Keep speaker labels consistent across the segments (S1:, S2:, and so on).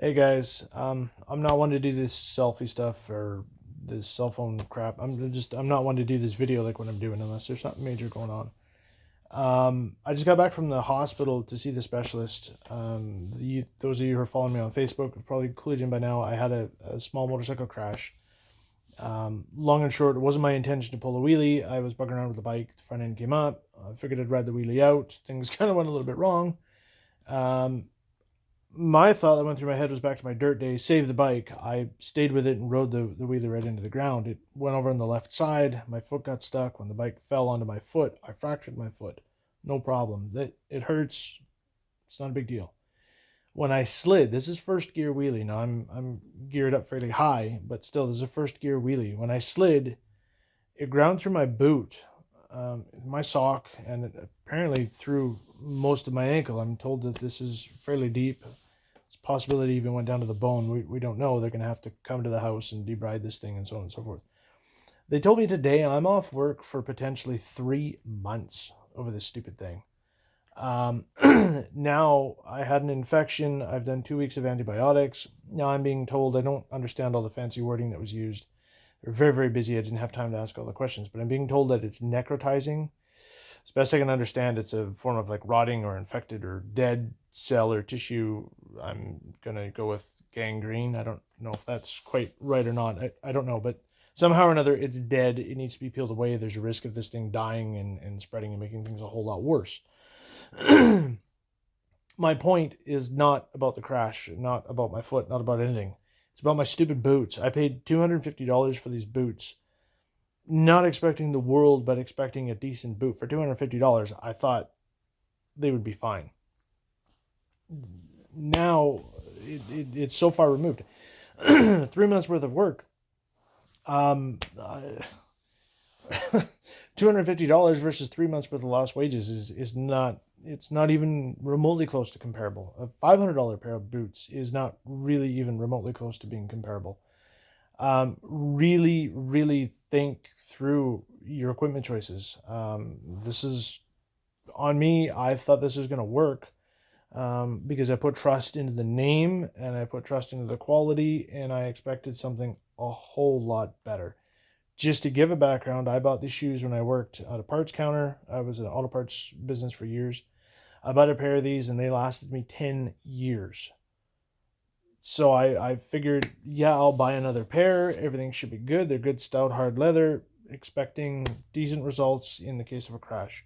S1: Hey guys, I'm not one to do this selfie stuff or this cell phone crap. I'm not one to do this video like what I'm doing unless there's something major going on. I just got back from the hospital to see the specialist. Those of you who are following me on Facebook have probably clued in by now. I had a small motorcycle crash. Long and short, it wasn't my intention to pull a wheelie. I was bugging around with the bike. The front end came up. I figured I'd ride the wheelie out. Things kind of went a little bit wrong. Um, my thought that went through my head was back to my dirt days. Save the bike. I stayed with it and rode the wheelie right into the ground. It went over on the left side. My foot got stuck. When the bike fell onto my foot, I fractured my foot. No problem. It hurts. It's not a big deal. When I slid, this is first gear wheelie. Now I'm geared up fairly high, but still, this is a first gear wheelie. When I slid, it ground through my boot, my sock, and apparently through most of my ankle. I'm told that this is fairly deep. It's a possibility even went down to the bone. We don't know. They're going to have to come to the house and debride this thing and so on and so forth. They told me today I'm off work for potentially 3 months over this stupid thing. Um, Now I had an infection. I've done 2 weeks of antibiotics. Now I'm being told I don't understand all the fancy wording that was used. They're very, very busy. I didn't have time to ask all the questions, but I'm being told that it's necrotizing. As best I can understand, it's a form of like rotting or infected or dead cell or tissue. I'm going to go with gangrene. I don't know if that's quite right or not. I don't know, but somehow or another, it's dead. It needs to be peeled away. There's a risk of this thing dying and spreading and making things a whole lot worse. My point is not about the crash, not about my foot, not about anything. It's about my stupid boots. I paid $250 for these boots, not expecting the world, but expecting a decent boot. For $250, I thought they would be fine. Now it's so far removed. 3 months worth of work. Uh, $250 versus 3 months worth of lost wages is not, it's not even remotely close to comparable. A $500 pair of boots is not really even remotely close to being comparable. Really, really think through your equipment choices. This is on me. I thought this was going to work because I put trust into the name and I put trust into the quality, and I expected something a whole lot better. Just to give a background, I bought these shoes when I worked at a parts counter. I was in an auto parts business for years. I bought a pair of these and they lasted me 10 years. So I figured, yeah, I'll buy another pair. Everything should be good. They're good, stout, hard leather, expecting decent results in the case of a crash.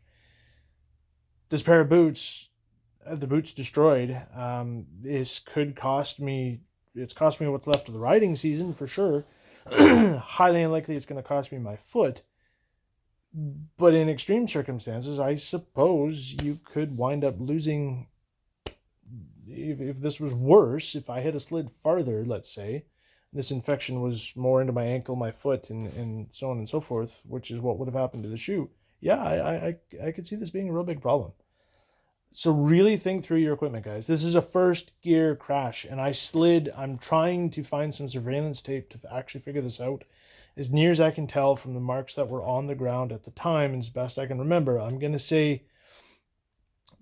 S1: This pair of boots, the boots destroyed. This could cost me, it's cost me what's left of the riding season for sure. Highly unlikely it's going to cost me my foot. But in extreme circumstances, I suppose you could wind up losing. If this was worse, if I had a slid farther, let's say, this infection was more into my ankle, my foot, and so on and so forth, which is what would have happened to the shoe. Yeah, I could see this being a real big problem. So really think through your equipment, guys. This is a first gear crash, and I slid. I'm trying to find some surveillance tape to actually figure this out. As near as I can tell from the marks that were on the ground at the time, and as best I can remember, I'm going to say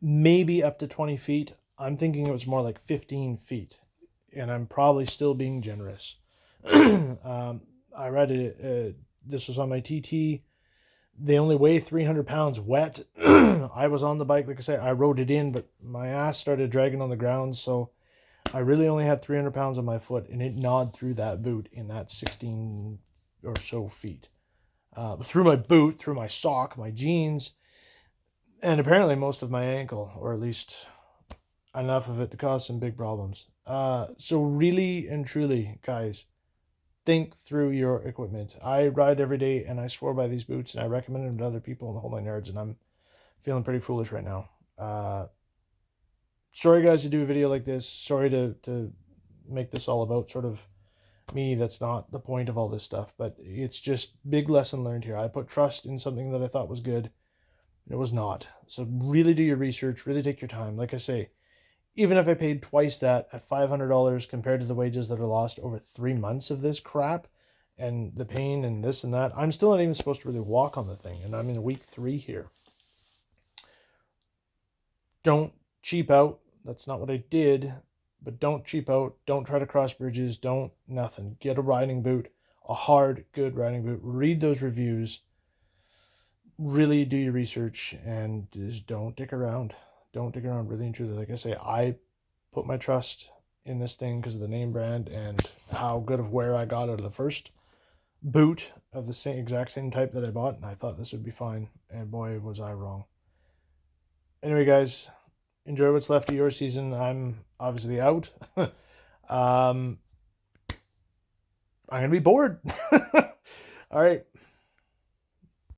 S1: maybe up to 20 feet. I'm thinking it was more like 15 feet, and I'm probably still being generous. I read it. This was on my TT. They only weigh 300 pounds wet. I was on the bike, like I said, I rode it in, but my ass started dragging on the ground, so I really only had 300 pounds on my foot, and it gnawed through that boot in that 16 or so feet. Through my boot, through my sock, my jeans, and apparently most of my ankle, or at least enough of it to cause some big problems. So really and truly, guys, think through your equipment. I ride every day and I swore by these boots and I recommend them to other people in the whole 9 yards, and I'm feeling pretty foolish right now. Sorry guys to do a video like this. Sorry to make this all about sort of me. That's not the point of all this stuff, but it's just big lesson learned here. I put trust in something that I thought was good. It was not. So really do your research, really take your time. Like I say, even if I paid twice that at $500 compared to the wages that are lost over 3 months of this crap and the pain and this and that, I'm still not even supposed to really walk on the thing. And I'm in week 3 here. Don't cheap out. That's not what I did. but don't cheap out. Don't try to cross bridges. Don't nothing. Get a riding boot, a hard, good riding boot. Read those reviews. Really do your research and just don't dick around. Don't dick around, really and truly. Like I say, I put my trust in this thing because of the name brand and how good of wear I got out of the first boot of the exact same type that I bought, and I thought this would be fine, and boy was I wrong. Anyway, guys, enjoy what's left of your season. I'm obviously out. I'm gonna be bored. All right,